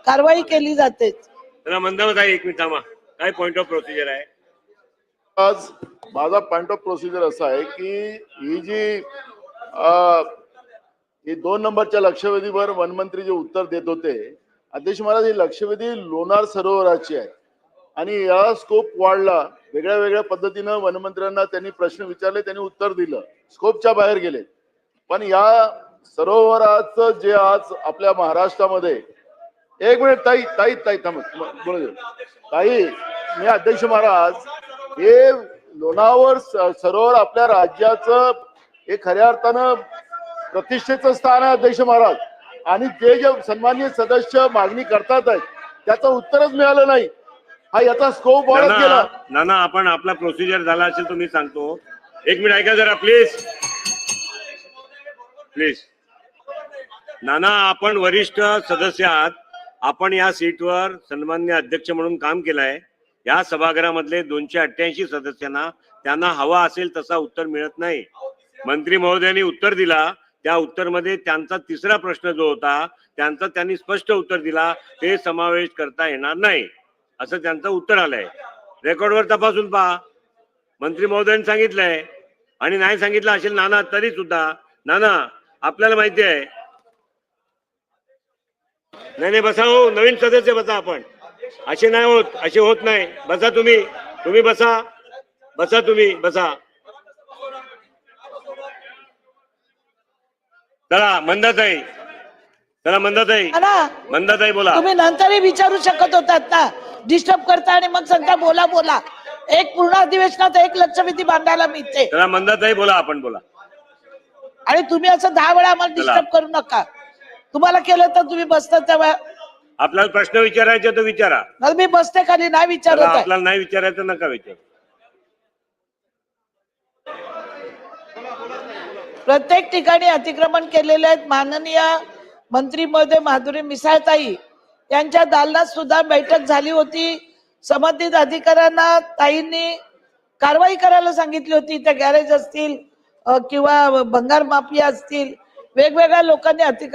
कारवाई केली जाते. जरा मंदावत आहे, एक मिनिट थांबा. काय पॉइंट ऑफ प्रोसिजर आहे? आज माझा पॉइंट ऑफ प्रोसिजर असा आहे की ही जी अ, ही 2 नंबरच्या लक्षवेधीवर वनमंत्री जे उत्तर देत होते, अध्यक्ष महाराज, ही लक्षवेधी लोणार सरोवराची आहे आणि या स्कोप वाढला. वेगळ्या वेगळ्या पद्धतीनं वनमंत्र्यांना त्यांनी प्रश्न विचारले, त्यांनी उत्तर दिलं, स्कोपच्या बाहेर गेले. पण या सरोवराचं जे आज आपल्या महाराष्ट्रामध्ये, एक मिनिट ताई ताई ताई थांब बोलू दे ताई, मी अध्यक्ष महाराज, हे लोणावळा सरोवर आपल्या राज्याचं हे खऱ्या अर्थानं प्रतिष्ठेचं स्थान आहे अध्यक्ष महाराज, आणि ते जे सन्माननीय सदस्य मागणी करतात आहेत त्याचं उत्तरच मिळालं नाही. हा याचा स्कोप वाढत गेला. नाना, आपण आपला प्रोसिजर झाला असेल तो मी सांगतो. एक मिनिट ऐका जरा प्लीज प्लीज. नाना, आपण वरिष्ठ सदस्य आहात, आपण या सीटवर सन्माननीय अध्यक्ष म्हणून काम केलंय. या सभागृहामधले 288 सदस्यांना त्यांना हवा असेल तसा उत्तर मिळत नाही. मंत्री महोदयांनी उत्तर दिला, त्या उत्तरमध्ये त्यांचा तिसरा प्रश्न जो होता त्यांचा त्यांनी स्पष्ट उत्तर दिला, ते समावेश करता येणार नाही असं त्यांचं उत्तर आलंय. रेकॉर्डवर तपासून पहा. मंत्री महोदयांनी सांगितलंय आणि नाही सांगितलं असेल नाना तरी सुद्धा. नाना, आपल्याला माहिती आहे. नाही बसा हो, नवीन सदस्य बसा. आपण असे नाही होत, असे होत नाही. बसा तुम्ही बसा तुम्ही बसा. चला मंदाताई बोला. तुम्ही नंतरही विचारू शकत होतात ना, डिस्टर्ब करता आणि मग सांगता बोला. एक पूर्ण अधिवेशनात एक लक्षवेधी मांडायला मिळते. चला मंदाताई बोला, आपण बोला. आणि तुम्ही असं 10 वेळा आम्हाला डिस्टर्ब करू नका. तुम्हाला केलं तर तुम्ही बसता तेव्हा. आपल्याला प्रश्न विचारायचा तर विचारा. मी बसते खाली, नाही विचारत. आपल्याला नाही विचारायचं नका विचार. प्रत्येक ठिकाणी अतिक्रमण केलेले आहेत. माननीय मंत्री महोदय माधुरी मिसाळताई यांच्या दालनात सुद्धा बैठक झाली होती. संबंधित अधिकाऱ्यांना ताईंनी कारवाई करायला सांगितली होती. त्या गॅरेज असतील किंवा भंगार माफिया असतील, वेगवेगळ्या लोकांनी अतिक्रमण